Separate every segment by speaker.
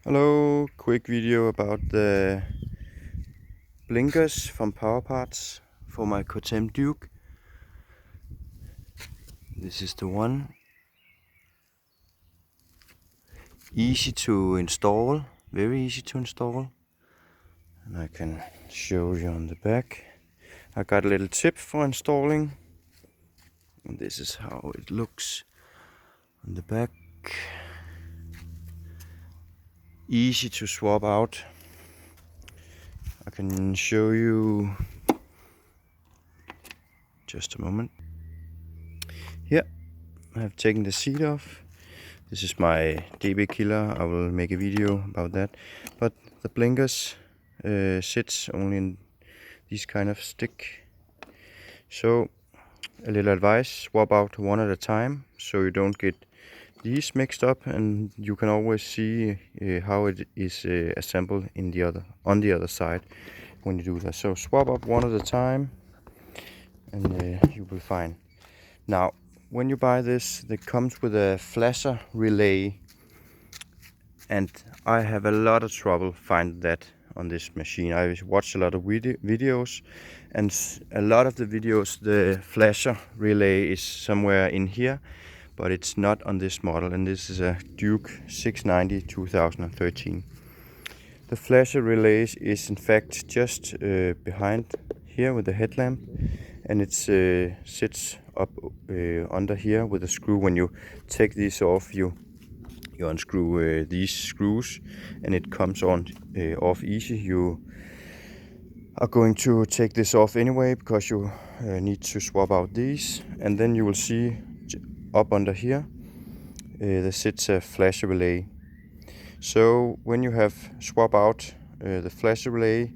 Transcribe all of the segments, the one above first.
Speaker 1: Hello, quick video about the blinkers from Powerparts for my KTM Duke. This is the one. Easy to install, very easy to install. And I can show you on the back. I got a little tip for installing. And this is how it looks on the back. Easy to swap out. I can show you just a moment. Here I have taken the seat off. This is my DB killer. I will make a video about that. But the blinkers sits only in these kind of stick. So a little advice: swap out one at a time so you don't get these mixed up, and you can always see how it is assembled on the other side when you do that. So swap up one at a time and you'll be fine. Now when you buy this, it comes with a flasher relay, and I have a lot of trouble finding that on this machine. I watched a lot of videos, and a lot of the videos the flasher relay is somewhere in here, but it's not on this model, and this is a Duke 690 2013. The flasher relay is in fact just behind here with the headlamp, and it sits up under here with a screw. When you take these off, you unscrew these screws and it comes on off easy. You are going to take this off anyway because you need to swap out these, and then you will see up under here there sits a flasher relay. So when you have swap out the flasher relay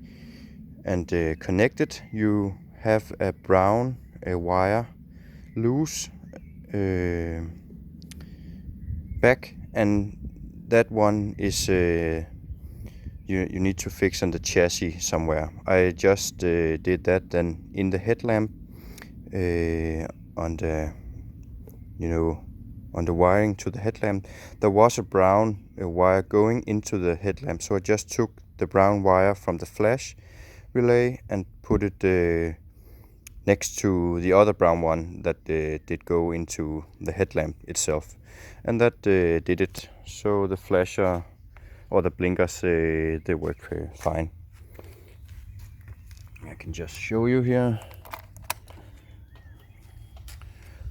Speaker 1: and connect it, you have a brown wire loose back, and that one is you need to fix on the chassis somewhere. I just did that. Then in the headlamp on the on the wiring to the headlamp, there was a brown wire going into the headlamp, so I just took the brown wire from the flash relay and put it next to the other brown one that did go into the headlamp itself, and that did it. So the flasher or the blinkers they work fine. I can just show you here.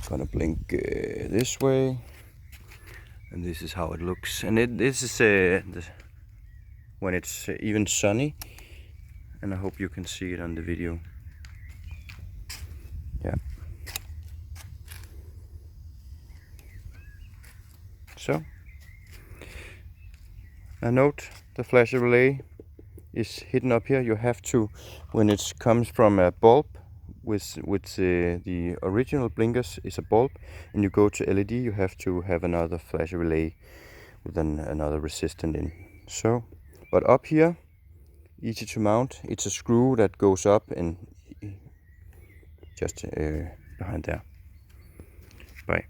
Speaker 1: Gonna blink this way, and this is how it looks. And this is when it's even sunny, and I hope you can see it on the video. Yeah. So a note: the flasher relay is hidden up here. You have to, when it comes from a bulb, with the original blinkers is a bulb, and you go to LED, you have to have another flasher relay with another resistant in. So, but up here, easy to mount. It's a screw that goes up and just behind there. Bye.